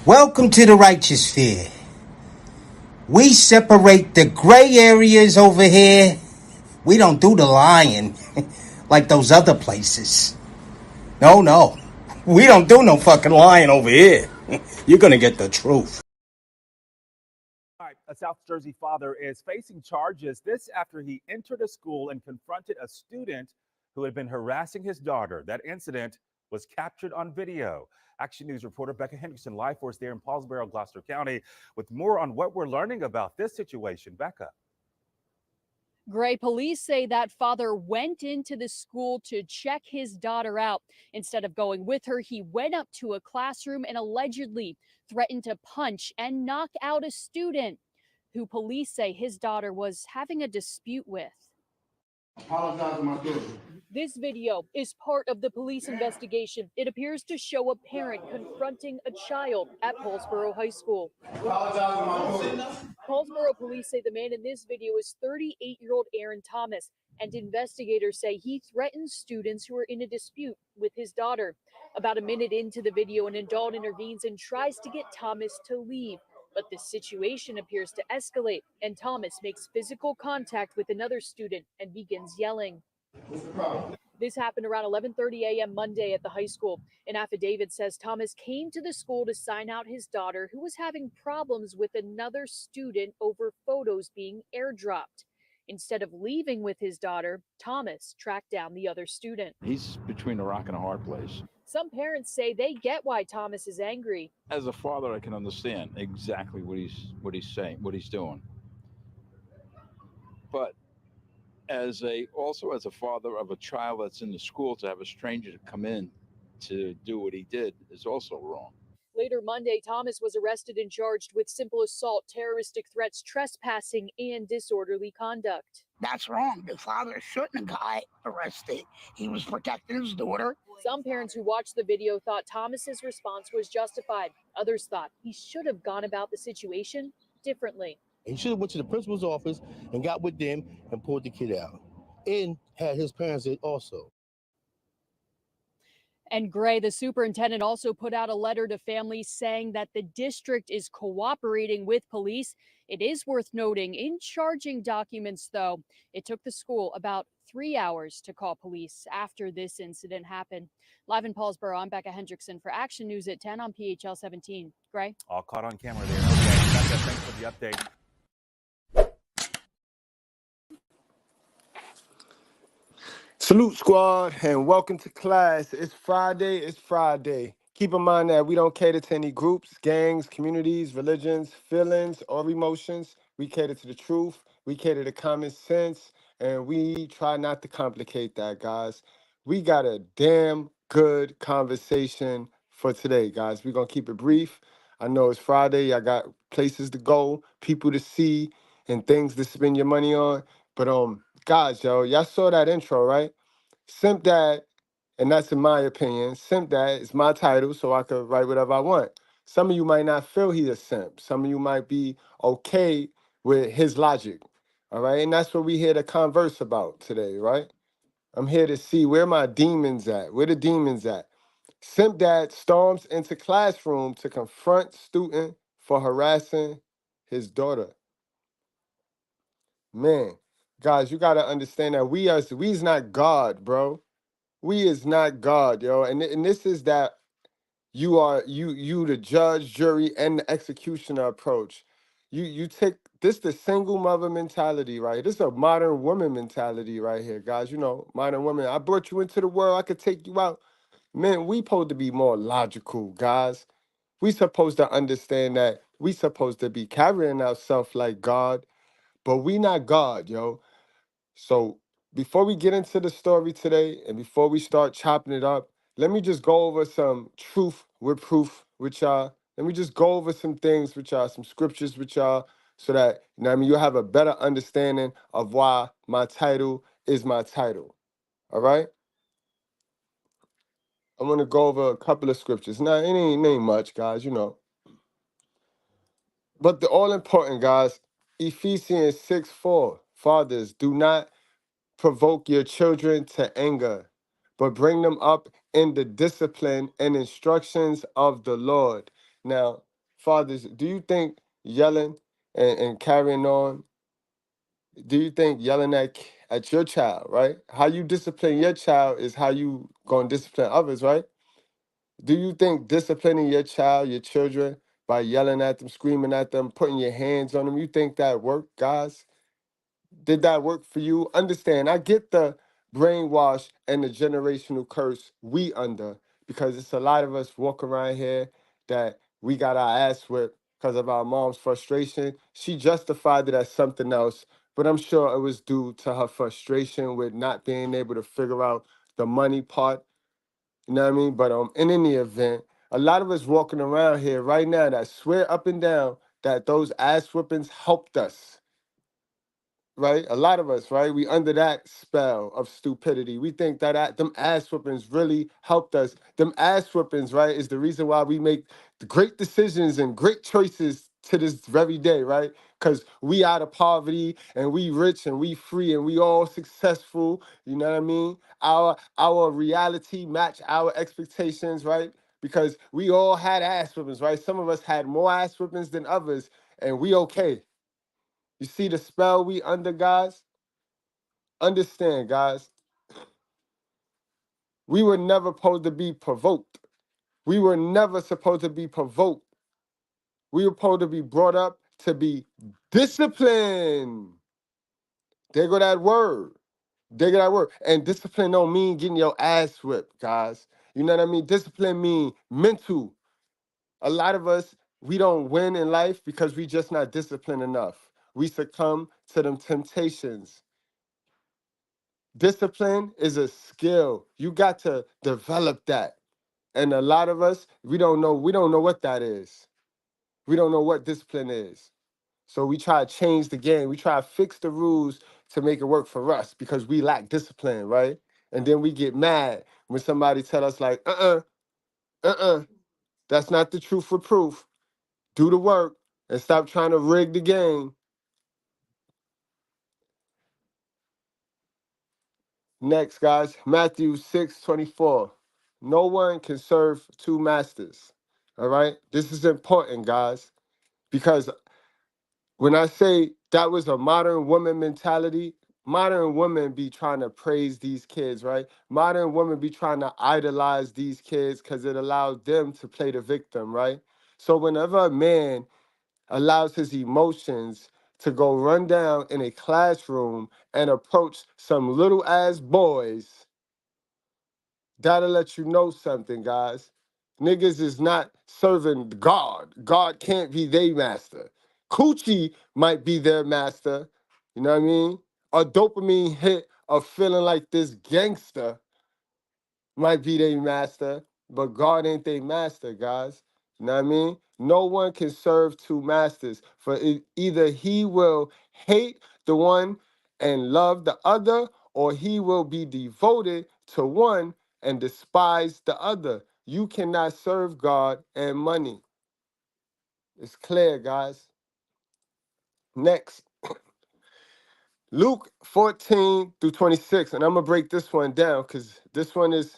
Welcome to the righteous sphere. We separate the gray areas over here. We don't do the lying like those other places. No. We don't do no fucking lying over here. You're gonna get the truth. All right, a South Jersey father is facing charges. This after he entered a school and confronted a student who had been harassing his daughter. That incident was captured on video. Action News reporter Becca Henderson live for us there in Paulsboro, Gloucester County, with more on what we're learning about this situation. Becca. Gray, police say that father went into the school to check his daughter out. Instead of going with her, he went up to a classroom and allegedly threatened to punch and knock out a student who police say his daughter was having a dispute with. Apologize to my daughter. This video is part of the police investigation. It appears to show a parent confronting a child at Paulsboro High School. Apologize to my daughter. Paulsboro police say the man in this video is 38-year-old Aaron Thomas, and investigators say he threatens students who are in a dispute with his daughter. About a minute into the video, an adult intervenes and tries to get Thomas to leave. But the situation appears to escalate, and Thomas makes physical contact with another student and begins yelling. What's the problem? This happened around 11:30 a.m. Monday at the high school. An affidavit says Thomas came to the school to sign out his daughter, who was having problems with another student over photos being airdropped. Instead of leaving with his daughter, Thomas tracked down the other student. He's between a rock and a hard place. Some parents say they get why Thomas is angry. As a father, I can understand exactly what he's saying, what he's doing. But also as a father of a child that's in the school, to have a stranger to come in to do what he did is also wrong. Later Monday, Thomas was arrested and charged with simple assault, terroristic threats, trespassing, and disorderly conduct. That's wrong. The father shouldn't have got arrested. He was protecting his daughter. Some parents who watched the video thought Thomas's response was justified. Others thought he should have gone about the situation differently. He should have went to the principal's office and got with them and pulled the kid out, and had his parents also. And Gray, the superintendent, also put out a letter to families saying that the district is cooperating with police. It is worth noting, in charging documents, though, it took the school about 3 hours to call police after this incident happened. Live in Paulsboro, I'm Becca Hendrickson for Action News at 10 on PHL 17. Gray? All caught on camera there. Okay, Becca, thanks for the update. Salute, squad, and welcome to class. It's Friday. Keep in mind that we don't cater to any groups, gangs, communities, religions, feelings, or emotions. We cater to the truth. We cater to common sense, and we try not to complicate that, guys. We got a damn good conversation for today, guys. We're going to keep it brief. I know it's Friday. I got places to go, people to see, and things to spend your money on. But, guys, y'all saw that intro, right? Simp Dad, and that's in my opinion. Simp Dad is my title, so I could write whatever I want. Some of you might not feel he's a simp. Some of you might be okay with his logic, all right? And that's what we're here to converse about today, right? I'm here to see where my demons at, where the demons at. Simp Dad storms into classroom to confront student for harassing his daughter. Man, guys, you got to understand that we's not God, bro. We is not God, yo. And this is that you the judge, jury, and the executioner approach. You take this the single mother mentality, right? This is a modern woman mentality right here, guys. You know, modern women. I brought you into the world. I could take you out. Man, we supposed to be more logical, guys. We supposed to understand that we supposed to be carrying ourselves like God, but we not God, yo. So before we get into the story today and before we start chopping it up, let me just go over some truth with proof with y'all. Let me just go over some things with y'all, some scriptures with y'all, so that, you know what I mean, you'll have a better understanding of why my title is my title. All right? I'm going to go over a couple of scriptures. Now, it ain't much, guys, you know. But the all important, guys, Ephesians 6:4. Fathers, do not provoke your children to anger, but bring them up in the discipline and instructions of the Lord. Now, fathers, do you think yelling and carrying on, do you think yelling at your child, right? How you discipline your child is how you gonna discipline others, right? Do you think disciplining your child, your children, by yelling at them, screaming at them, putting your hands on them, you think that worked, guys? Did that work for you? Understand, I get the brainwash and the generational curse we under, because it's a lot of us walk around here that we got our ass whipped because of our mom's frustration. She justified it as something else, but I'm sure it was due to her frustration with not being able to figure out the money part. You know what I mean? But in any event, a lot of us walking around here right now that swear up and down that those ass whippings helped us, right? A lot of us, right? We under that spell of stupidity. We think that them ass whoopings really helped us. Them ass whoopings, right, is the reason why we make the great decisions and great choices to this very day, right? Because we out of poverty and we rich and we free and we all successful. You know what I mean? Our reality match our expectations, right? Because we all had ass whoopings, right? Some of us had more ass whoopings than others, and we okay. You see the spell we under, guys? Understand, guys. We were never supposed to be provoked. We were never supposed to be provoked. We were supposed to be brought up to be disciplined. There go that word. There go that word. And discipline don't mean getting your ass whipped, guys. You know what I mean? Discipline mean mental. A lot of us, we don't win in life because we just not disciplined enough. We succumb to them temptations. Discipline is a skill. You got to develop that. And a lot of us, we don't know what that is. We don't know what discipline is. So we try to change the game. We try to fix the rules to make it work for us because we lack discipline, right? And then we get mad when somebody tell us like, that's not the truth for proof. Do the work and stop trying to rig the game. Next, guys, Matthew 6:24. No one can serve two masters. All right? This is important, guys, because when I say that was a modern woman mentality, modern women be trying to praise these kids, right? Modern women be trying to idolize these kids because it allows them to play the victim, right? So whenever a man allows his emotions to go run down in a classroom and approach some little ass boys, that'll let you know something, guys. Niggas is not serving God. God can't be their master. Coochie might be their master. You know what I mean? A dopamine hit of feeling like this gangster might be their master, but God ain't their master, guys. You know what I mean? No one can serve two masters, for either he will hate the one and love the other, or he will be devoted to one and despise the other. You cannot serve God and money. It's clear, guys. Next. Luke 14 through 26, and I'm gonna break this one down because this one is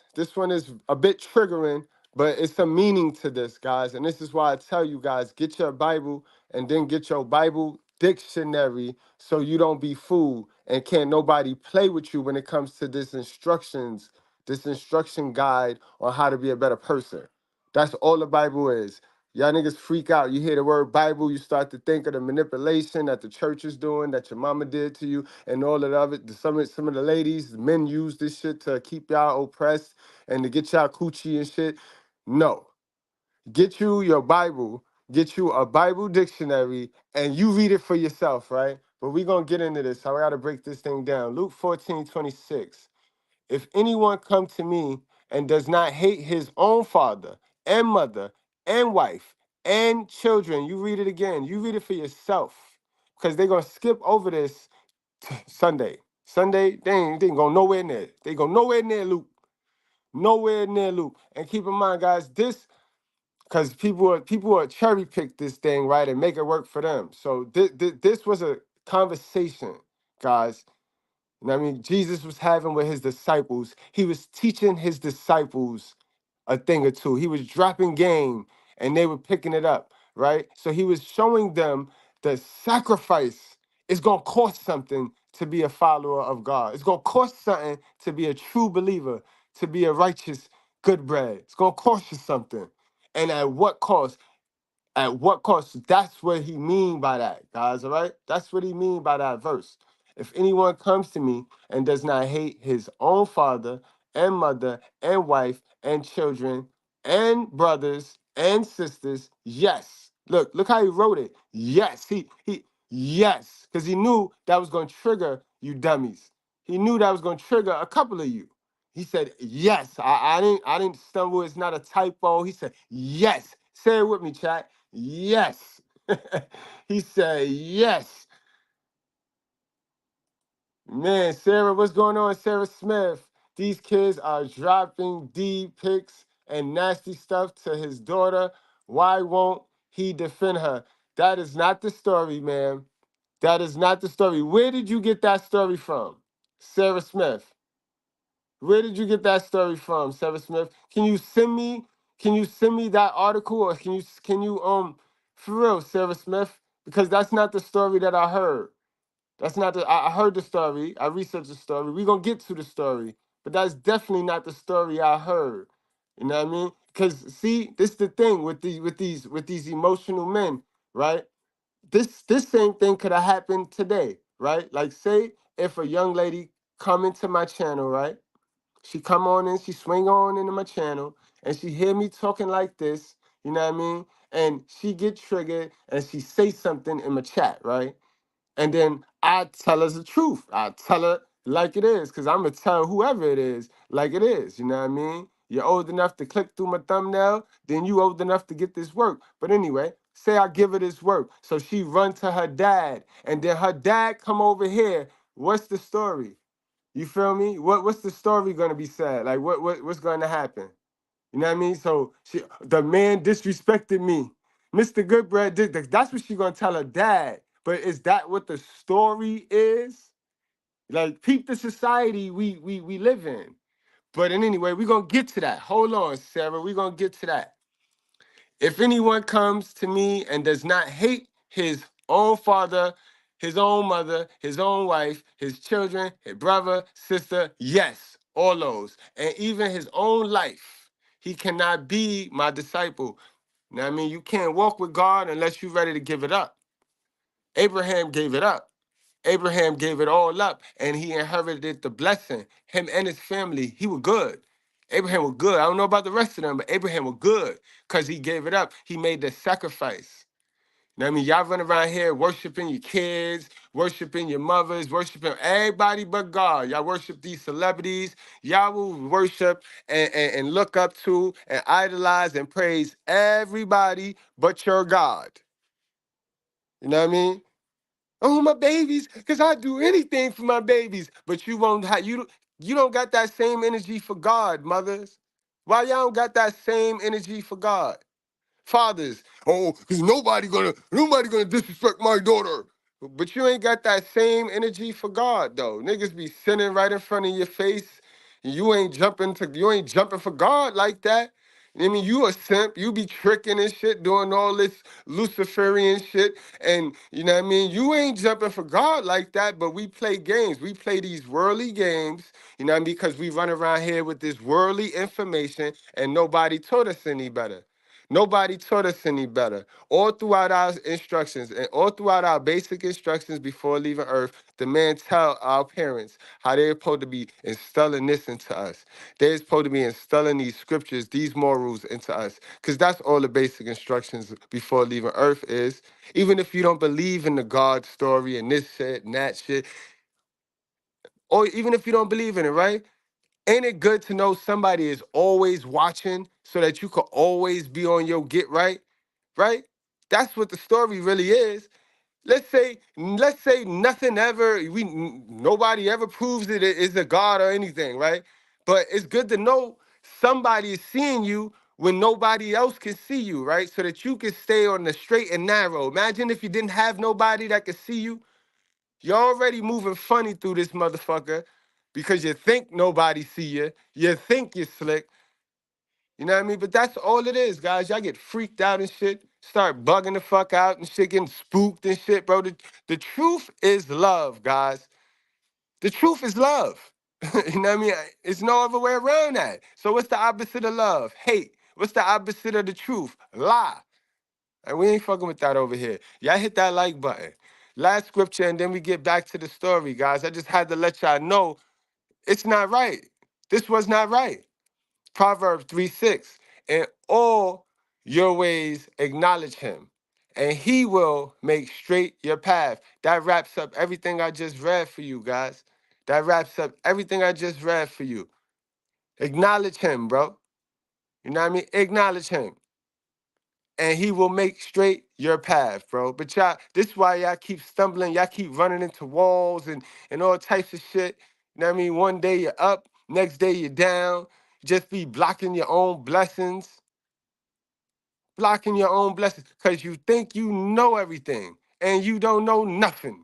a bit triggering, but it's a meaning to this, guys. And this is why I tell you guys, get your Bible and then get your Bible dictionary so you don't be fooled and can't nobody play with you when it comes to this instruction guide on how to be a better person. That's all the Bible is. Y'all niggas freak out. You hear the word Bible, you start to think of the manipulation that the church is doing, that your mama did to you, and all of it. Some of the ladies, men use this shit to keep y'all oppressed and to get y'all coochie and shit. No. Get you your Bible, get you a Bible dictionary, and you read it for yourself, right? But we're going to get into this. So I got to break this thing down. Luke 14:26. If anyone come to me and does not hate his own father and mother and wife and children, you read it again. You read it for yourself because they're going to skip over this Sunday. Sunday, they ain't going nowhere near. They go nowhere near Luke. Nowhere near Luke. And keep in mind, guys, this, because people are cherry pick this thing, right, and make it work for them. So this was a conversation, guys. You know what I mean? Jesus was having with his disciples. He was teaching his disciples a thing or two. He was dropping game and they were picking it up. right? So he was showing them that sacrifice is going to cost something to be a follower of God. It's going to cost something to be a true believer, to be a righteous good bread. It's going to cost you something. And at what cost? At what cost? That's what he mean by that, guys, all right? That's what he mean by that verse. If anyone comes to me and does not hate his own father and mother and wife and children and brothers and sisters, yes. Look how he wrote it. Yes, yes, because he knew that was going to trigger you dummies. He knew that was going to trigger a couple of you. He said, yes. I didn't stumble. It's not a typo. He said, yes. Say it with me, chat. Yes. He said, yes. Man, Sarah, what's going on, Sarah Smith? These kids are dropping D pics and nasty stuff to his daughter. Why won't he defend her? That is not the story, man. That is not the story. Where did you get that story from, Sarah Smith? Where did you get that story from, Sarah Smith? Can you send me? Can you send me that article, or can you for real, Sarah Smith? Because that's not the story that I heard. That's not the. I heard the story. I researched the story. We're gonna get to the story, but that's definitely not the story I heard. You know what I mean? Because see, this is the thing with these emotional men, right? This same thing could have happened today, right? Like, say if a young lady come into my channel, right? She come on in, she swing on into my channel, and she hear me talking like this, you know what I mean? And she get triggered and she say something in my chat, right? And then I tell her the truth. I tell her like it is, because I'm going to tell whoever it is like it is. You know what I mean? You're old enough to click through my thumbnail, then you old enough to get this work. But anyway, say I give her this work. So she run to her dad, and then her dad come over here. What's the story? You feel me? What's the story going to be said? Like, what's going to happen? You know what I mean? So the man disrespected me. Mr. Goodbread did that. That's what she gonna tell her dad. But is that what the story is? Like, peep the society we live in. But anyway, we're gonna get to that. Hold on, Sarah. We're gonna get to that. If anyone comes to me and does not hate his own father, his own mother, his own wife, his children, his brother, sister, yes, all those, and even his own life, he cannot be my disciple. Now, I mean, you can't walk with God unless you're ready to give it up. Abraham gave it up. Abraham gave it all up, and he inherited the blessing. Him and his family, he was good. Abraham was good. I don't know about the rest of them, but Abraham was good because he gave it up. He made the sacrifice. You know what I mean? Y'all run around here worshiping your kids, worshiping your mothers, worshiping everybody but God. Y'all worship these celebrities. Y'all will worship and look up to and idolize and praise everybody but your God. You know what I mean? Oh, my babies, because I do anything for my babies. But you won't have you don't got that same energy for God, mothers. Why y'all don't got that same energy for God? Fathers, oh, because nobody gonna disrespect my daughter. But you ain't got that same energy for God, though. Niggas be sitting right in front of your face. You ain't jumping for God like that. I mean, you a simp. You be tricking and shit, doing all this Luciferian shit. And, you know what I mean? You ain't jumping for God like that, but we play games. We play these worldly games, you know what I mean? Because we run around here with this worldly information and nobody taught us any better. Nobody taught us any better. All throughout our instructions and all throughout our basic instructions before leaving Earth, the man tell our parents how they're supposed to be instilling this into us. They're supposed to be instilling these scriptures, these morals into us. Because that's all the basic instructions before leaving Earth is. Even if you don't believe in the God story and this shit and that shit, or even if you don't believe in it, right? Ain't it good to know somebody is always watching so that you could always be on your get right? Right? That's what the story really is. Let's say nothing ever, nobody ever proves it is a God or anything, right? But it's good to know somebody is seeing you when nobody else can see you, right? So that you can stay on the straight and narrow. Imagine if you didn't have nobody that could see you. You're already moving funny through this motherfucker because you think nobody see you. You think you're slick. You know what I mean? But that's all it is, guys. Y'all get freaked out and shit. Start bugging the fuck out and shit, getting spooked and shit, bro. The truth is love, guys. The truth is love. You know what I mean? It's no other way around that. So what's the opposite of love? Hate. What's the opposite of the truth? Lie. And we ain't fucking with that over here. Y'all hit that like button. Last scripture, and then we get back to the story, guys. I just had to let y'all know it's not right. This was not right. Proverbs 3:6. In all your ways acknowledge him, and he will make straight your path. That wraps up everything I just read for you, guys. That wraps up everything I just read for you. Acknowledge him, bro. You know what I mean? Acknowledge him. And he will make straight your path, bro. But y'all, this is why y'all keep stumbling. Y'all keep running into walls and all types of shit. You know what I mean? One day you're up, next day you're down. Just be blocking your own blessings. Blocking your own blessings because you think you know everything and you don't know nothing.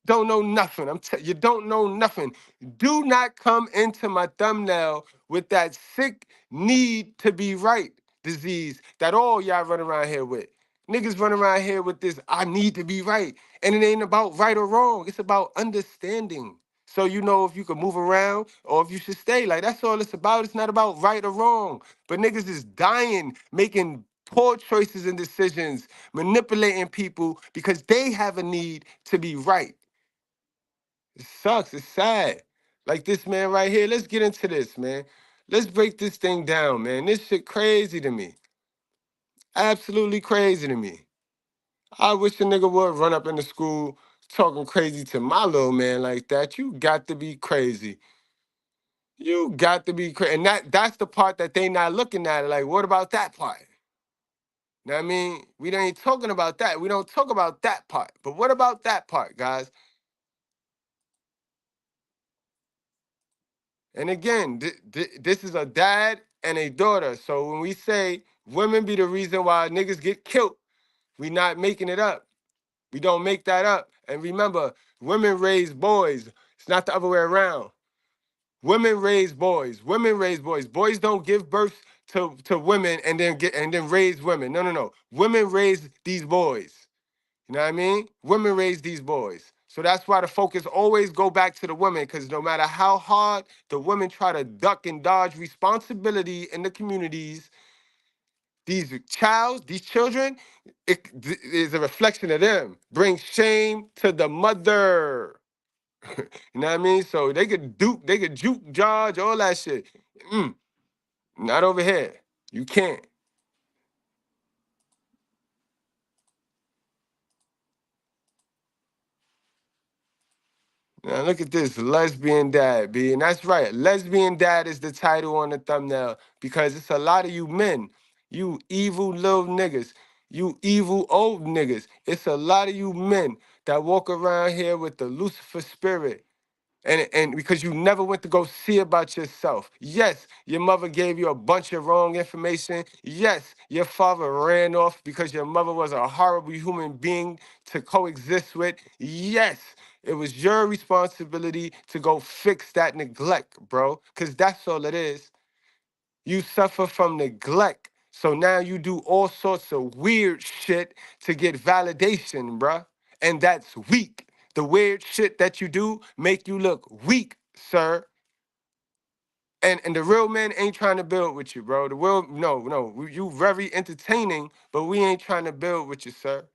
Don't know nothing. You don't know nothing. Do not come into my thumbnail with that sick need to be right disease that all y'all run around here with. Niggas run around here with this, I need to be right. And it ain't about right or wrong. It's about understanding. So you know if you can move around or if you should stay. Like, that's all it's about. It's not about right or wrong. But niggas is dying, making poor choices and decisions, manipulating people because they have a need to be right. It sucks. It's sad. Like this man right here. Let's get into this, man. Let's break this thing down, man. This shit crazy to me. Absolutely crazy to me. I wish a nigga would run up in the school talking crazy to my little man like that. You got to be crazy. You got to be crazy. And that's the part that they not looking at. Like, what about that part? You know what I mean? We ain't talking about that. We don't talk about that part. But what about that part, guys? And again, this is a dad and a daughter. So when we say women be the reason why niggas get killed, we not making it up. We don't make that up. And remember, women raise boys. It's not the other way around. Women raise boys. Women raise boys. Boys don't give birth to women and then raise women. No, no, no. Women raise these boys. You know what I mean? Women raise these boys. So that's why the focus always go back to the women, because no matter how hard the women try to duck and dodge responsibility in the communities, these children, it is a reflection of them. Bring shame to the mother. You know what I mean? So they could juke, judge, all that shit. Not over here. You can't. Now look at this, lesbian dad, B. And that's right. Lesbian dad is the title on the thumbnail because it's a lot of you men, you evil little niggas, you evil old niggas. It's a lot of you men that walk around here with the Lucifer spirit. And because you never went to go see about yourself. Yes, your mother gave you a bunch of wrong information. Yes, your father ran off because your mother was a horrible human being to coexist with. Yes, it was your responsibility to go fix that neglect, bro, because that's all it is. You suffer from neglect. So now you do all sorts of weird shit to get validation, bruh. And that's weak. The weird shit that you do make you look weak, sir. And the real men ain't trying to build with you, bro. The real, no. You very entertaining, but we ain't trying to build with you, sir.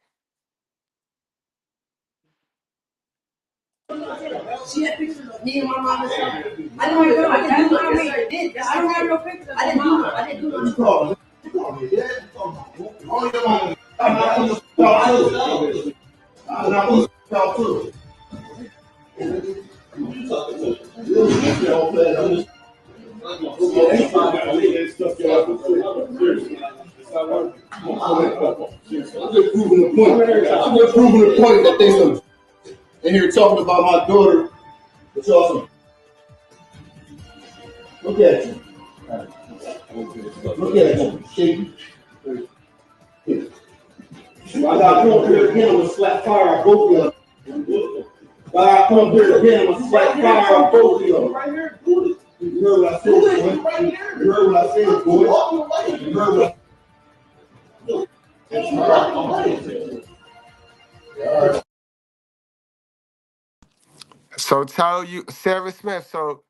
She had pictures of me and my mom and stuff. I don't have no pictures. I didn't do nothing. I'm just proving the point that they in here talking about my daughter. It's awesome. Look at you. Look at you. Shaky. I got to come here again, I'm going to slap fire on both of you. I come here again, I'm going to slap fire on both of you. Right here, you heard what I said, boy. You heard what I said, boy. You heard what I said. So tell you, Sarah Smith, so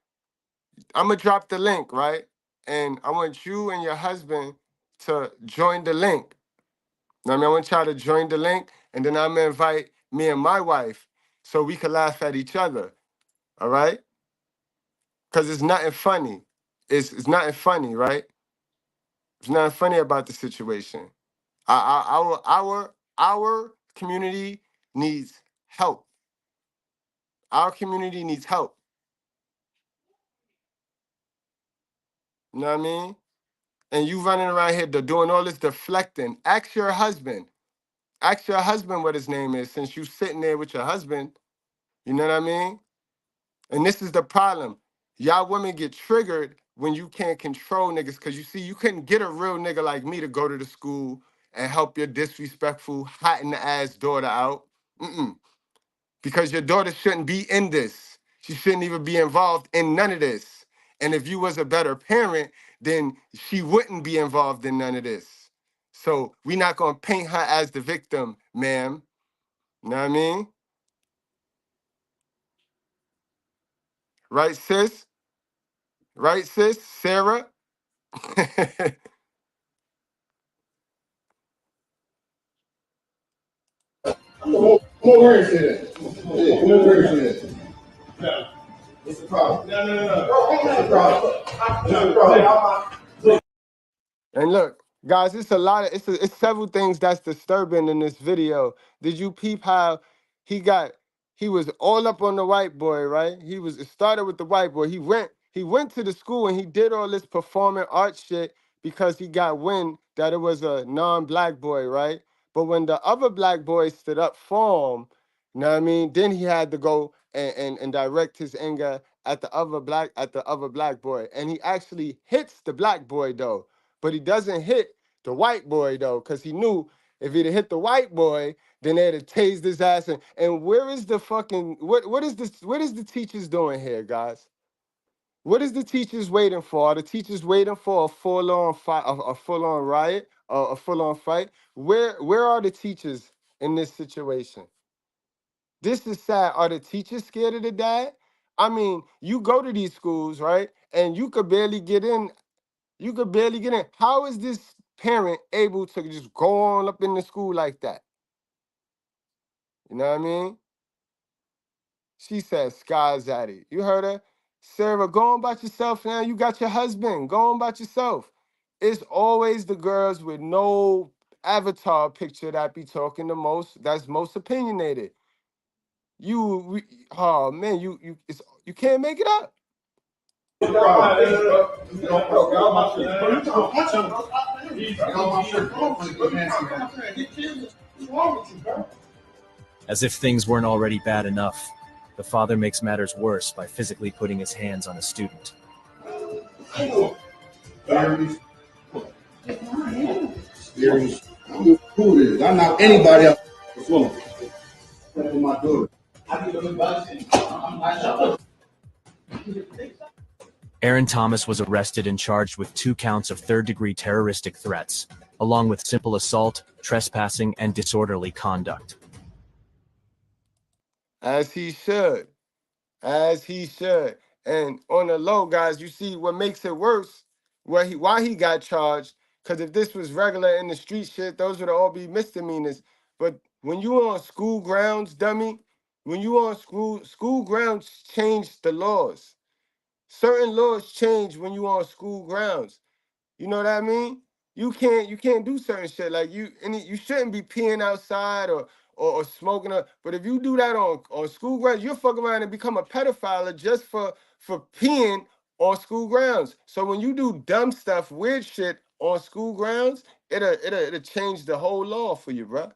I'm going to drop the link, right? And I want you and your husband to join the link. I want y'all to join the link, and then I'm going to invite me and my wife so we can laugh at each other, all right? Because it's nothing funny. It's nothing funny, right? There's nothing funny about the situation. Our community needs help. Our community needs help. You know what I mean? And you running around here doing all this deflecting. Ask your husband. Ask your husband what his name is, since you sitting there with your husband. You know what I mean? And this is the problem. Y'all women get triggered when you can't control niggas, because you see, you couldn't get a real nigga like me to go to the school and help your disrespectful, hot in the ass daughter out. Because your daughter shouldn't be in this. She shouldn't even be involved in none of this. And if you was a better parent, then she wouldn't be involved in none of this. So we not gonna paint her as the victim, ma'am. You know what I mean? Right, sis? Right, sis? Sarah? Come over here and say that. Yeah, come over here and say that. No. What's the problem? No. Bro, what's the problem? What's the problem? And look, guys, it's a lot of it's several things that's disturbing in this video. Did you peep how he was all up on the white boy, right? It started with the white boy. He went to the school and he did all this performing arts shit because he got wind that it was a non-black boy, right? But when the other black boy stood up for him, you know what I mean? Then he had to go and direct his anger at the other black boy. And he actually hits the black boy though. But he doesn't hit the white boy though, because he knew if he'd have hit the white boy, then they'd have tased his ass. And where is the fucking what is the teachers doing here, guys? What is the teachers waiting for? Are the teachers waiting for a full-on fight, a full-on riot, a full-on fight? Where are the teachers in this situation? This is sad. Are the teachers scared of the dad? I mean, you go to these schools, right? And you could barely get in. How is this parent able to just go on up in the school like that? You know what I mean? She said, "Sky's at it." You heard her? Sarah, go on about yourself now. You got your husband. Go on about yourself. It's always the girls with no avatar picture that be talking the most. That's most opinionated. Oh man, you can't make it up. As if things weren't already bad enough, the father makes matters worse by physically putting his hands on a student. I'm not anybody else. My daughter. Aaron Thomas was arrested and charged with 2 counts of third-degree terroristic threats, along with simple assault, trespassing, and disorderly conduct. As he should. As he should. And on the low, guys, you see what makes it worse, why he got charged, because if this was regular in the street shit, those would all be misdemeanors. But when you on school grounds, dummy, when you on school grounds change the laws. Certain laws change when you on school grounds. You know what I mean? You can't do certain shit. Like you shouldn't be peeing outside or smoking up. But if you do that on school grounds, you'll fuck around and become a pedophile just for peeing on school grounds. So when you do dumb stuff, weird shit on school grounds, it'll change the whole law for you, bro.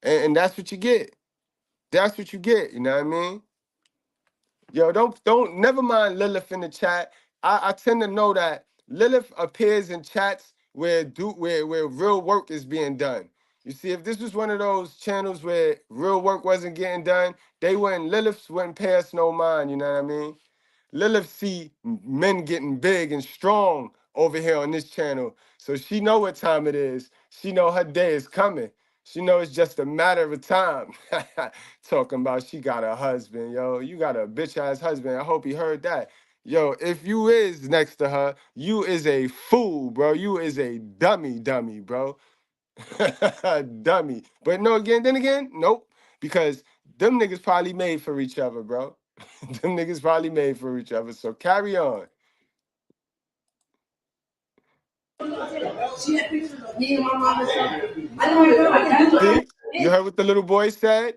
And that's what you get. That's what you get. You know what I mean? Yo, don't never mind Lilith in the chat. I tend to know that Lilith appears in chats where real work is being done. You see, if this was one of those channels where real work wasn't getting done, Lilith wouldn't pay us no mind, you know what I mean? Lilith see men getting big and strong over here on this channel. So she know what time it is. She know her day is coming. She know it's just a matter of time. Talking about she got a husband, yo. You got a bitch ass husband. I hope he heard that. Yo, if you is next to her, you is a fool, bro. You is a dummy, bro. Dummy. But no, then again, nope. Because them niggas probably made for each other, bro. Them niggas probably made for each other. So carry on. She had pictures of me and my mom and stuff. I know I can do See, you heard what the little boy said?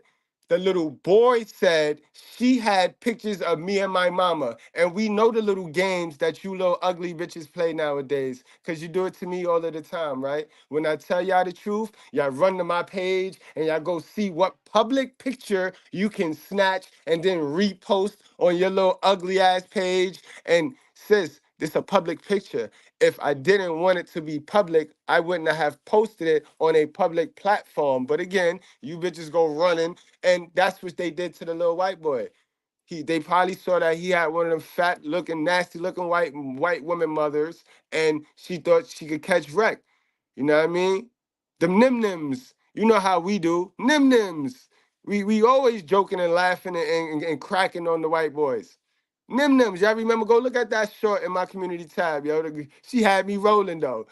The little boy said she had pictures of me and my mama. And we know the little games that you little ugly bitches play nowadays. Because you do it to me all of the time, right? When I tell y'all the truth, y'all run to my page and y'all go see what public picture you can snatch and then repost on your little ugly ass page. And sis, this a public picture. If I didn't want it to be public, I wouldn't have posted it on a public platform. But again, you bitches go running, and that's what they did to the little white boy. They probably saw that he had one of them fat looking, nasty looking white woman mothers, and she thought she could catch wreck. You know what I mean? Them nim-nims. You know how we do. Nim-nims. We always joking and laughing and cracking on the white boys. Nim-nims. Y'all remember? Go look at that short in my community tab, yo. She had me rolling, though.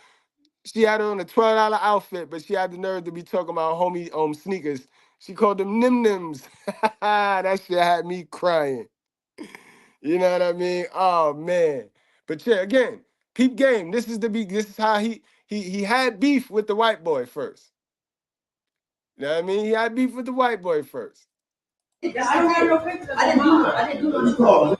She had on a $12 outfit, but she had the nerve to be talking about homie sneakers. She called them nim-nims. That shit had me crying. You know what I mean? Oh man. But yeah, again, peep game. This is how he had beef with the white boy first. You know what I mean? He had beef with the white boy first. I don't have no pictures. I didn't do no.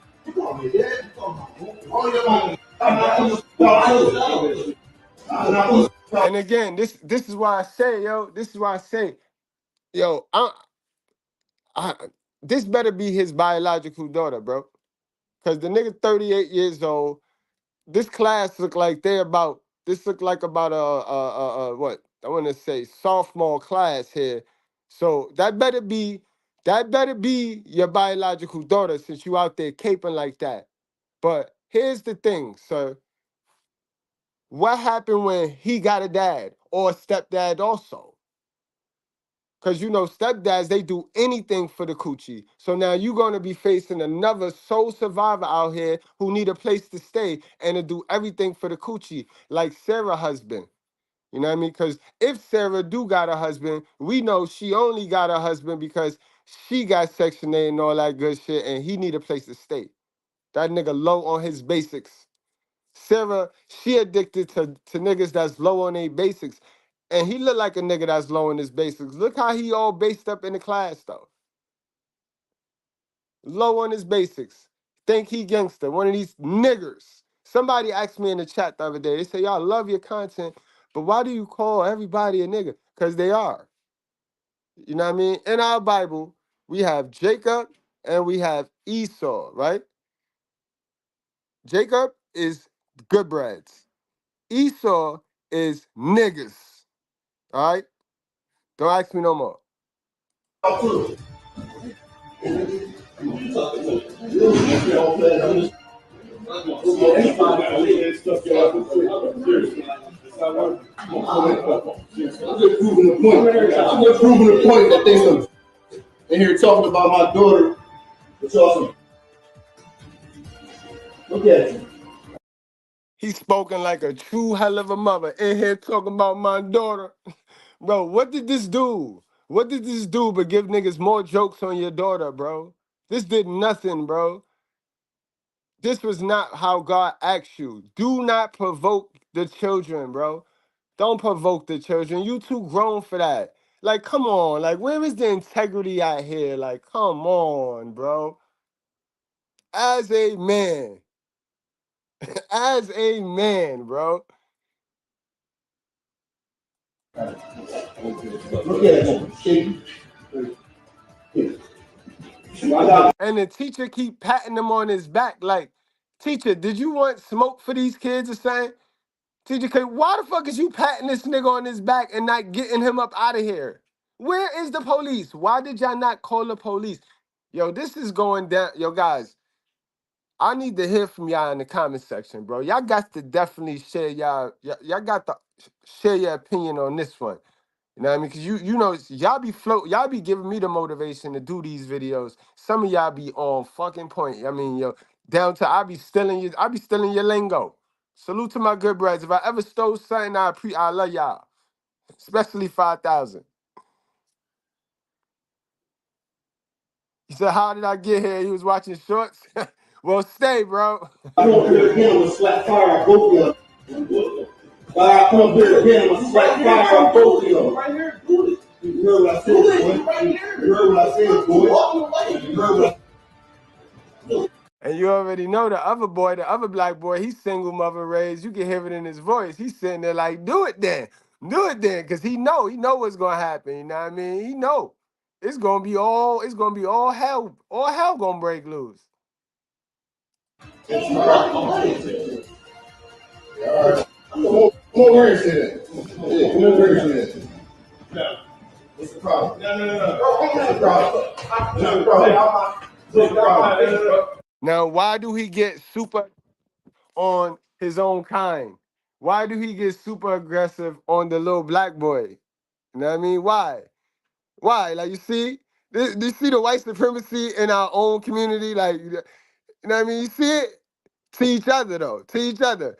And again, this is why I say, yo, this better be his biological daughter, bro. Cause the nigga 38 years old. This class look like this look like about what I want to say sophomore class here. So that better be your biological daughter since you out there caping like that. But here's the thing, sir. What happened when he got a dad or a stepdad also? Because you know, stepdads, they do anything for the coochie. So now you're going to be facing another soul survivor out here who need a place to stay and to do everything for the coochie, like Sarah's husband. You know what I mean? Because if Sarah do got a husband, we know she only got a husband because she got Section 8 and all that good shit, and he need a place to stay. That nigga low on his basics. Sarah, she addicted to niggas that's low on their basics. And he look like a nigga that's low on his basics. Look how he all based up in the class, though. Low on his basics. Think he gangster. One of these niggers. Somebody asked me in the chat the other day. They say, y'all love your content, but why do you call everybody a nigga? Because they are. You know what I mean? In our Bible, we have Jacob and we have Esau, right? Jacob is goodbreads. Esau is niggas. All right? Don't ask me no more. I'm just proving the point that things in here talking about my daughter. It's awesome. Look at it. He's spoken like a true hell of a mother in here talking about my daughter. Bro, what did this do? What did this do but give niggas more jokes on your daughter, bro? This did nothing, bro. This was not how God asked you. Do not provoke the children, bro. Don't provoke the children. You too grown for that. Like, come on. Like, where is the integrity out here? Like, come on, bro. As a man. As a man, bro. Look at it. And the teacher keep patting him on his back like, teacher, did you want smoke for these kids or something? Teacher, why the fuck is you patting this nigga on his back and not getting him up out of here? Where is the police? Why did y'all not call the police? Yo, this is going down. Yo, guys, I need to hear from y'all in the comment section, bro. Y'all got to definitely share y'all got to share your opinion on this one. You know what I mean? Because you know, y'all be giving me the motivation to do these videos. Some of y'all be on fucking point. I mean, yo, down to I be stealing your lingo. Salute to my good brothers. If I ever stole something, I love y'all. Especially 5,000. He said, how did I get here? He was watching shorts. Well, stay, bro. I come here again, I'm gonna slap fire on both of y'all. I come here again, I'm gonna slap fire on both of y'all. Right here, do it. You heard what I said, boy. Right here. You heard what I said, boy. You heard what I said. And you already know the other boy, the other black boy, he's single mother raised. You can hear it in his voice. He's sitting there like, do it then. Do it then. Because he know what's gonna happen. You know what I mean? He know. It's gonna be all hell. All hell gonna break loose. Come on, where is it? Yeah, come on, where is it? No. What's the problem? No. What's the problem? What's the problem? Now, why do he get super on his own kind? Why do he get super aggressive on the little black boy? You know what I mean? Why? Why? Like, you see? Do you see the white supremacy in our own community? Like, you know what I mean? You see it? To each other, though. To each other.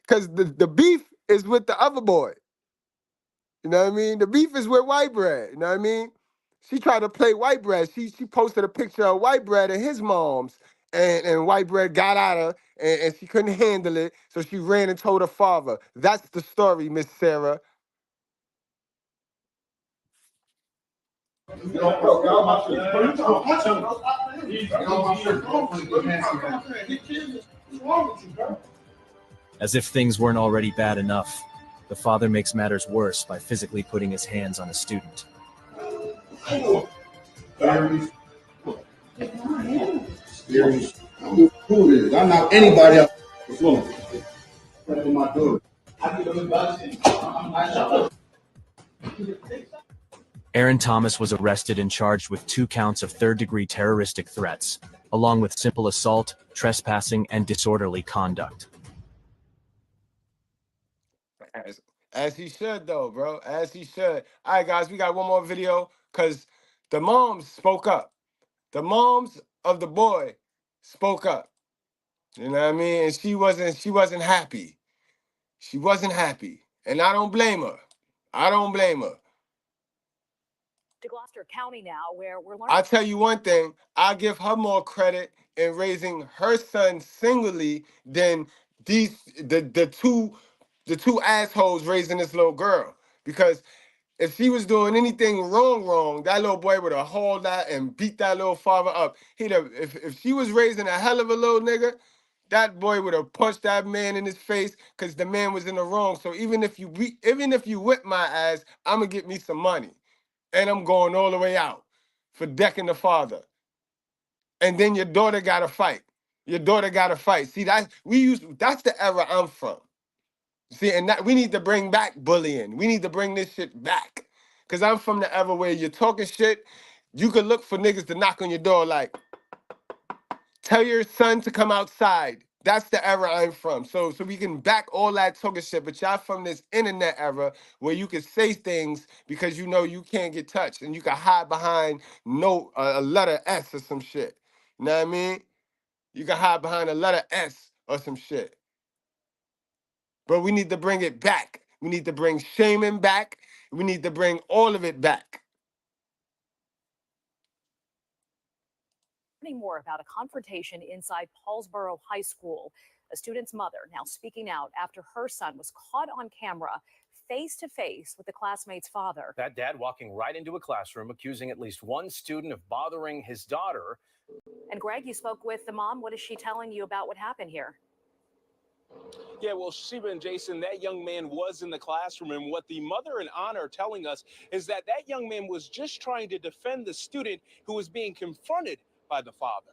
Because the beef is with the other boy. You know what I mean? The beef is with white bread. You know what I mean? She tried to play white bread. She posted a picture of white bread and his mom's. And white bread got at her and she couldn't handle it. So she ran and told her father. That's the story, Miss Sarah. As if things weren't already bad enough, the father makes matters worse by physically putting his hands on a student. I'm not anybody else. Aaron Thomas was arrested and charged with 2 counts of third-degree terroristic threats, along with simple assault, trespassing, and disorderly conduct. As he should, though, bro. As he should. All right, guys, we got one more video because the moms spoke up. The moms of the boy spoke up. You know what I mean? And she wasn't happy. She wasn't happy. And I don't blame her. I don't blame her. To Gloucester County now, where we're learning. I'll tell you one thing. I'll give her more credit in raising her son singly than the two assholes raising this little girl. Because if she was doing anything wrong, that little boy would have hauled that and beat that little father up. If she was raising a hell of a little nigga, that boy would have punched that man in his face because the man was in the wrong. So even if you whip my ass, I'm gonna get me some money. And I'm going all the way out for decking the father. And then your daughter gotta fight. Your daughter gotta fight. See, that's the era I'm from. See, and that we need to bring back bullying. We need to bring this shit back. Cause I'm from the era where you're talking shit, you could look for niggas to knock on your door like, tell your son to come outside. That's the era I'm from. So we can back all that talking shit, but y'all from this internet era where you can say things because you know you can't get touched and you can hide behind a letter S or some shit. You know what I mean? You can hide behind a letter S or some shit. But we need to bring it back. We need to bring shaming back. We need to bring all of it back. More about a confrontation inside Paulsboro High School. A student's mother now speaking out after her son was caught on camera face to face with the classmate's father. That dad walking right into a classroom accusing at least one student of bothering his daughter. And Greg, you spoke with the mom. What is she telling you about what happened here? Yeah, well, Sheba and Jason, that young man was in the classroom, and what the mother and aunt are telling us is that young man was just trying to defend the student who was being confronted by the father.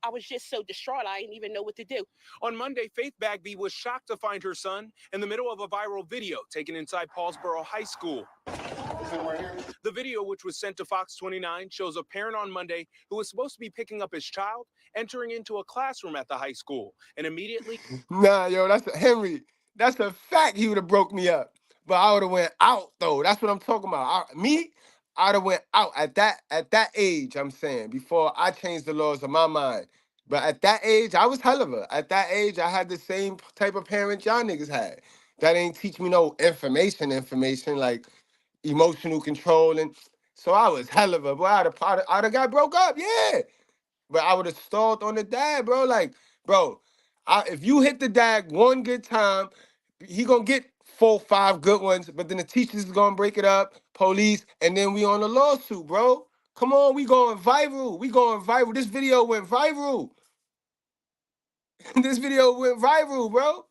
I was just so distraught, I didn't even know what to do. On Monday, Faith Bagby was shocked to find her son in the middle of a viral video taken inside Paulsboro High School. The video, which was sent to Fox 29, shows a parent on Monday who was supposed to be picking up his child entering into a classroom at the high school and immediately. Nah, yo, Henry. That's a fact. He would have broke me up, but I would have went out though. That's what I'm talking about. I'd have went out at that age. I'm saying before I changed the laws of my mind. But at that age, I was hell of a. At that age, I had the same type of parents y'all niggas had. That ain't teach me no information like emotional control, and so I was hell of a. Boy, I'd have got broke up, yeah. But I would have stalled on the dad, bro. Like, bro, if you hit the dad one good time, he gonna get 4, 5 good ones. But then the teachers is gonna break it up, police, and then we on a lawsuit, bro. Come on, we going viral. We going viral. This video went viral. This video went viral, bro.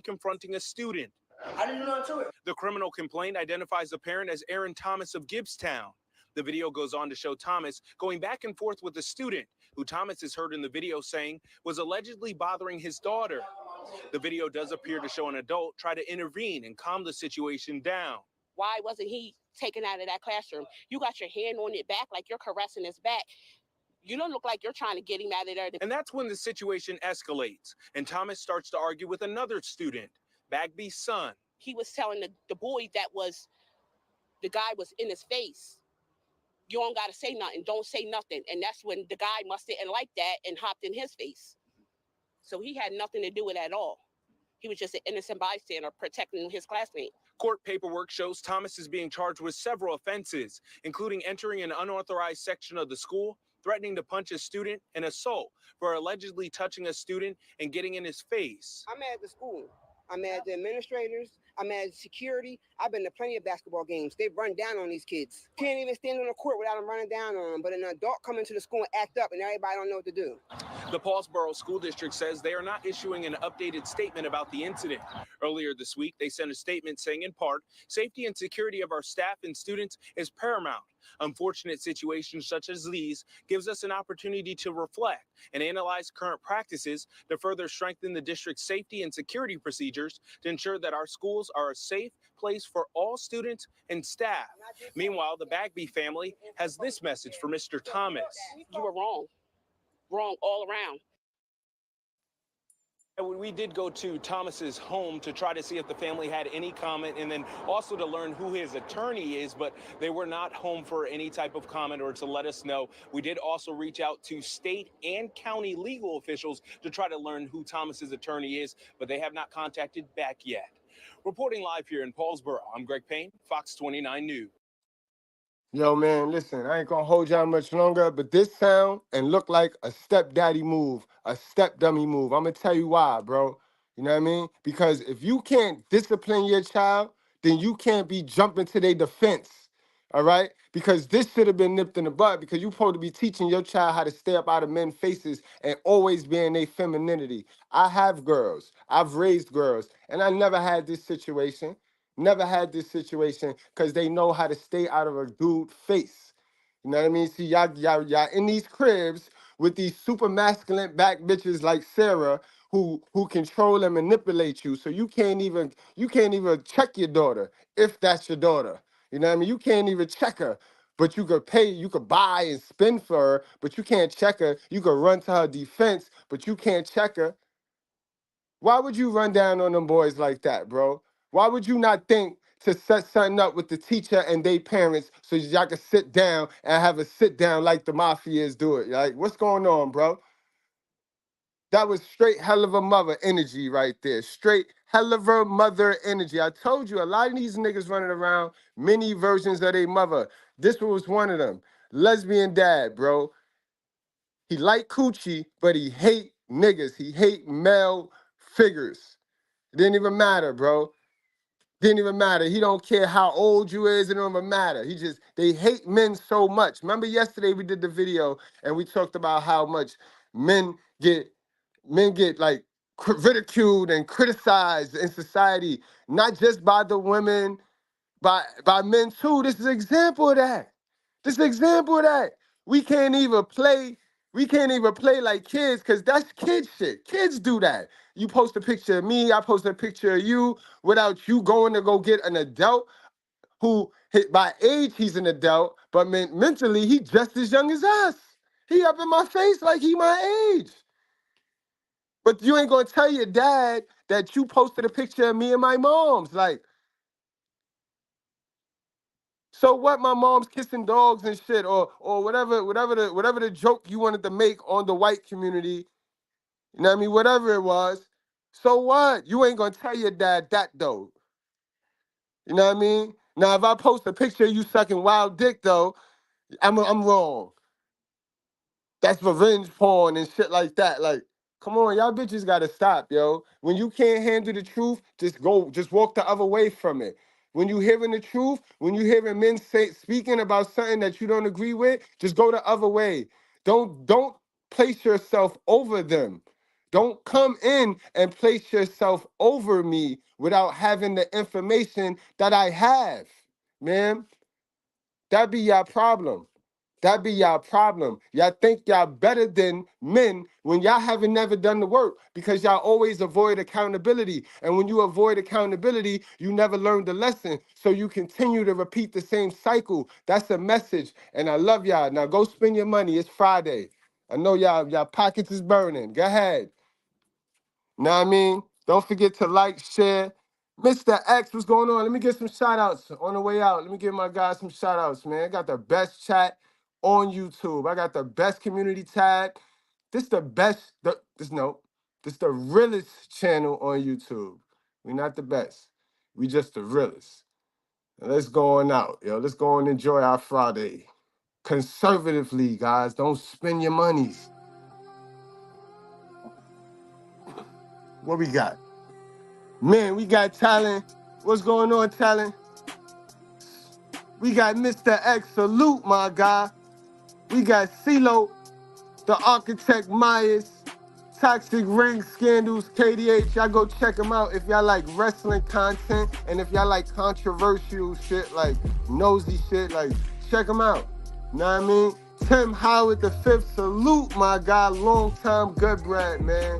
Confronting a student. I didn't know to it. The criminal complaint identifies the parent as Aaron Thomas of Gibbstown. The video goes on to show Thomas going back and forth with the student, who Thomas is heard in the video saying was allegedly bothering his daughter. The video does appear to show an adult try to intervene and calm the situation down. Why wasn't he taken out of that classroom? You got your hand on it back like you're caressing his back. You don't look like you're trying to get him out of there. And that's when the situation escalates, and Thomas starts to argue with another student, Bagby's son. He was telling the boy that the guy was in his face. You don't got to say nothing. Don't say nothing. And that's when the guy must didn't like that and hopped in his face. So he had nothing to do with it at all. He was just an innocent bystander protecting his classmate. Court paperwork shows Thomas is being charged with several offenses, including entering an unauthorized section of the school, threatening to punch a student, and assault for allegedly touching a student and getting in his face. I'm mad at the school. I'm mad at the administrators. I'm mad at security. I've been to plenty of basketball games. They've run down on these kids. Can't even stand on the court without them running down on them. But an adult come into the school and act up, and everybody don't know what to do. The Paulsboro School District says they are not issuing an updated statement about the incident. Earlier this week, they sent a statement saying, in part, safety and security of our staff and students is paramount. Unfortunate situations such as these gives us an opportunity to reflect and analyze current practices to further strengthen the district's safety and security procedures to ensure that our schools are a safe place for all students and staff. Meanwhile, the Bagby family has this message for Mr. Thomas. You were wrong. Wrong all around. We did go to Thomas's home to try to see if the family had any comment and then also to learn who his attorney is, but they were not home for any type of comment or to let us know. We did also reach out to state and county legal officials to try to learn who Thomas's attorney is, but they have not contacted back yet. Reporting live here in Paulsboro, I'm Greg Payne, Fox 29 News. Yo, man, listen, I ain't gonna hold y'all much longer, but this sound and look like a stepdaddy move, a stepdummy move. I'm gonna tell you why, bro. You know what I mean? Because if you can't discipline your child, then you can't be jumping to their defense, all right? Because this should have been nipped in the bud because you're supposed to be teaching your child how to stay up out of men's faces and always be in their femininity. I have girls. I've raised girls, and I never had this situation. Never had this situation because they know how to stay out of a dude's face. You know what I mean? See, y'all in these cribs with these super masculine back bitches like Sarah who control and manipulate you. So you can't even check your daughter if that's your daughter. You know what I mean? You can't even check her. But you could pay, you could buy and spend for her, but you can't check her. You could run to her defense, but you can't check her. Why would you run down on them boys like that, bro? Why would you not think to set something up with the teacher and they parents so y'all can sit down and have a sit down like the mafias do it? Like, what's going on, bro? That was straight hell of a mother energy right there. Straight hell of a mother energy. I told you, a lot of these niggas running around many versions of their mother. This was one of them. Lesbian dad, bro. He like coochie, but he hate niggas. He hate male figures. It didn't even matter, bro. Didn't even matter. He don't care how old you is. It don't even matter. They hate men so much. Remember yesterday we did the video and we talked about how much men get like ridiculed and criticized in society, not just by the women, by men too. This is an example of that. This is an example of that. We can't even play We can't even play like kids because that's kid shit. Kids do that. You post a picture of me, I post a picture of you without you going to go get an adult who, by age, he's an adult, but mentally, he just as young as us. He up in my face like he my age. But you ain't gonna tell your dad that you posted a picture of me and my mom's. Like, so what? My mom's kissing dogs and shit, or whatever the joke you wanted to make on the white community. You know what I mean? Whatever it was. So what? You ain't gonna tell your dad that though. You know what I mean? Now, if I post a picture of you sucking wild dick though, I'm wrong. That's revenge porn and shit like that. Like, come on, y'all bitches gotta stop, yo. When you can't handle the truth, just walk the other way from it. When you hearing the truth, when you hearing men speaking about something that you don't agree with, just go the other way. Don't place yourself over them. Don't come in and place yourself over me without having the information that I have, man. That be your problem. That be y'all problem. Y'all think y'all better than men when y'all haven't never done the work because y'all always avoid accountability. And when you avoid accountability, you never learn the lesson. So you continue to repeat the same cycle. That's a message. And I love y'all. Now go spend your money. It's Friday. I know y'all pockets is burning. Go ahead. Know what I mean? Don't forget to like, share. Mr. X, what's going on? Let me get some shout outs on the way out. Let me give my guys some shout outs, man. I got the best chat on YouTube. I got the best community tab. This the best, this the realest channel on YouTube. We not the best. We just the realest. Now let's go on out, yo. Let's go and enjoy our Friday. Conservatively, guys. Don't spend your monies. What we got? Man, we got talent. What's going on, talent? We got Mr. X, salute, my guy. We got CeeLo, the Architect Myers, Toxic Ring Scandals, KDH. Y'all go check them out if y'all like wrestling content and if y'all like controversial shit, like nosy shit, like check them out. Know what I mean? Tim Howard the Fifth, salute, my guy. Long time Goodbread, man.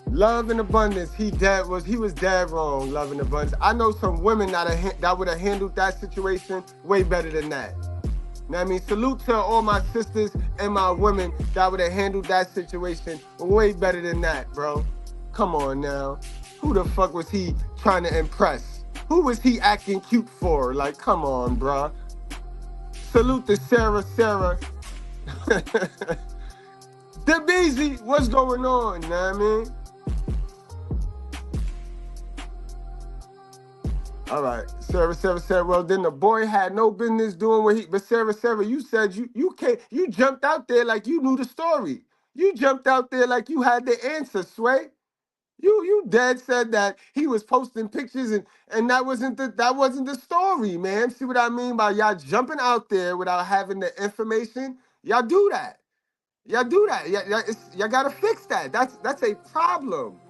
Love and abundance. He was dead wrong. Love and abundance. I know some women that would have handled that situation way better than that. You know what I mean? Salute to all my sisters and my women that would have handled that situation way better than that, bro. Come on now. Who the fuck was he trying to impress? Who was he acting cute for? Like, come on, bro. Salute to Sarah. DeBeezy, what's going on? You know what I mean? All right, Sarah said, well, then the boy had no business doing what he, but Sarah, you said you jumped out there like you knew the story. You jumped out there like you had the answer, Sway. You dead said that he was posting pictures and that wasn't the story, man. See what I mean by y'all jumping out there without having the information? Y'all do that. Y'all gotta fix that. That's a problem.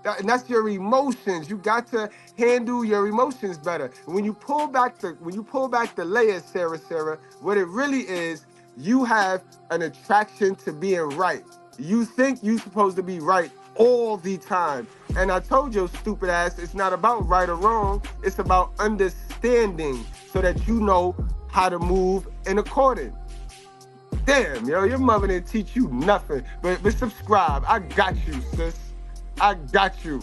And that's your emotions. You got to handle your emotions better. When you pull back the layers, Sarah, what it really is, you have an attraction to being right. You think you're supposed to be right all the time. And I told your stupid ass, it's not about right or wrong. It's about understanding so that you know how to move in accordance. Damn, yo, your mother didn't teach you nothing. But subscribe. I got you, sis. I got you.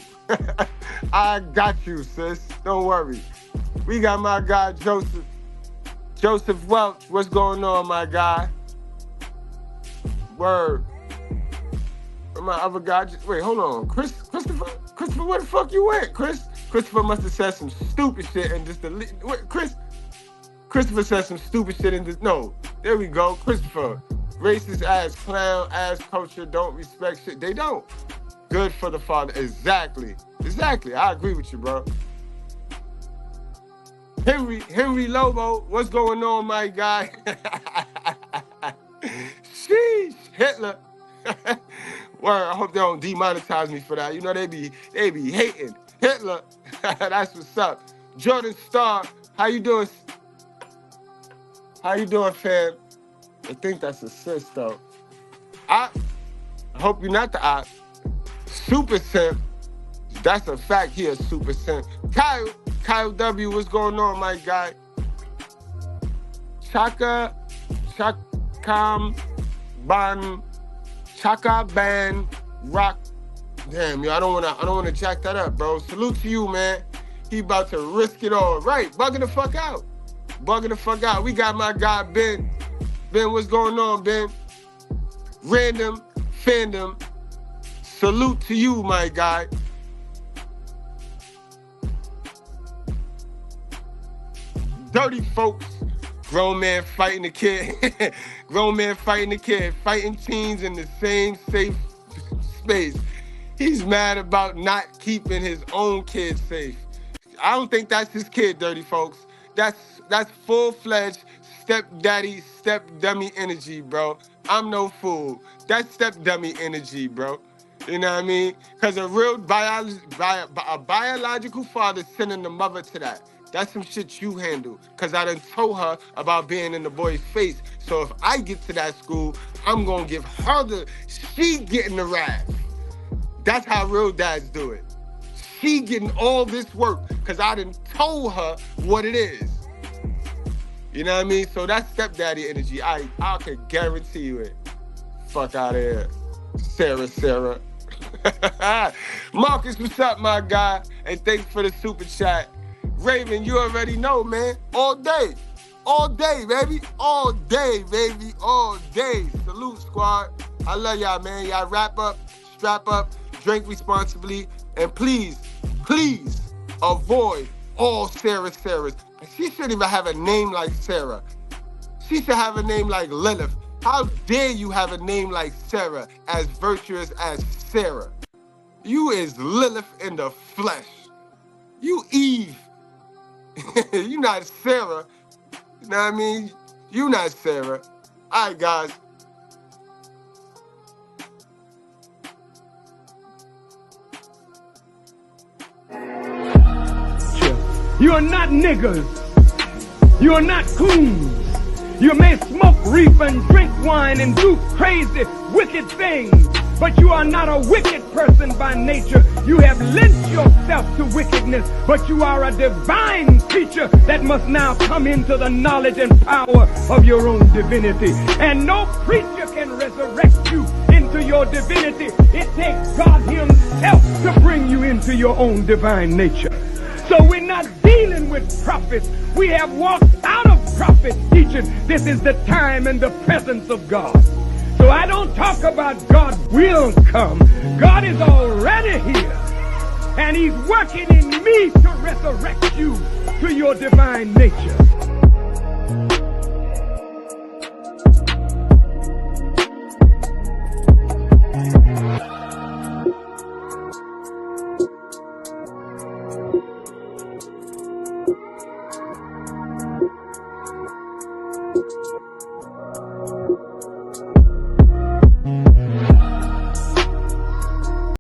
I got you, sis. Don't worry. We got my guy, Joseph. Joseph Welch. What's going on, my guy? Word. My other guy, wait, hold on. Christopher, where the fuck you went? Christopher must have said some stupid shit and just delete. Christopher said some stupid shit and just, no. There we go. Christopher. Racist ass, clown ass culture, don't respect shit. They don't. Good for the father. Exactly. I agree with you, bro. Henry Lobo, what's going on, my guy? Sheesh, Hitler. Word, I hope they don't demonetize me for that. You know, they be hating. Hitler. That's what's up. Jordan Starr, how you doing? How you doing, fam? I think that's a sis, though. I hope you're not the op. Super Simp. That's a fact. He a Super Simp. Kyle W, what's going on, my guy? Chaka Ban Rock. Damn, yo, I don't wanna jack that up, bro. Salute to you, man. He about to risk it all. Right, bugging the fuck out. Bugging the fuck out. We got my guy Ben. Ben, what's going on, Ben? Random fandom. Salute to you, my guy. Dirty folks. Grown man fighting a kid. Grown man fighting a kid. Fighting teens in the same safe space. He's mad about not keeping his own kid safe. I don't think that's his kid, dirty folks. That's full-fledged step-daddy, step-dummy energy, bro. I'm no fool. That's step-dummy energy, bro. You know what I mean? Because a real biological father sending the mother to that. That's some shit you handle. Because I done told her about being in the boy's face. So if I get to that school, I'm going to give her she getting the wrath. That's how real dads do it. She getting all this work because I done told her what it is. You know what I mean? So that's stepdaddy energy. I can guarantee you it. Fuck out of here. Sarah. Marcus, what's up, my guy? And thanks for the super chat. Raven, you already know, man. All day. All day, baby. All day, baby. All day. Salute, squad. I love y'all, man. Y'all wrap up, strap up, drink responsibly, and please avoid all Sarahs. She shouldn't even have a name like Sarah. She should have a name like Lilith. How dare you have a name like Sarah, as virtuous as Sarah? You is Lilith in the flesh. You Eve. You not Sarah. You know what I mean? You not Sarah. All right, guys. You are not niggers. You are not coons. You may smoke reef and drink wine and do crazy, wicked things, but you are not a wicked person by nature. You have lent yourself to wickedness, but you are a divine creature that must now come into the knowledge and power of your own divinity. And no preacher can resurrect you into your divinity. It takes God himself to bring you into your own divine nature. So we're not dealing with prophets. We have walked out of prophet teaching. This is the time and the presence of God. So I don't talk about God will come. God is already here. And he's working in me to resurrect you to your divine nature.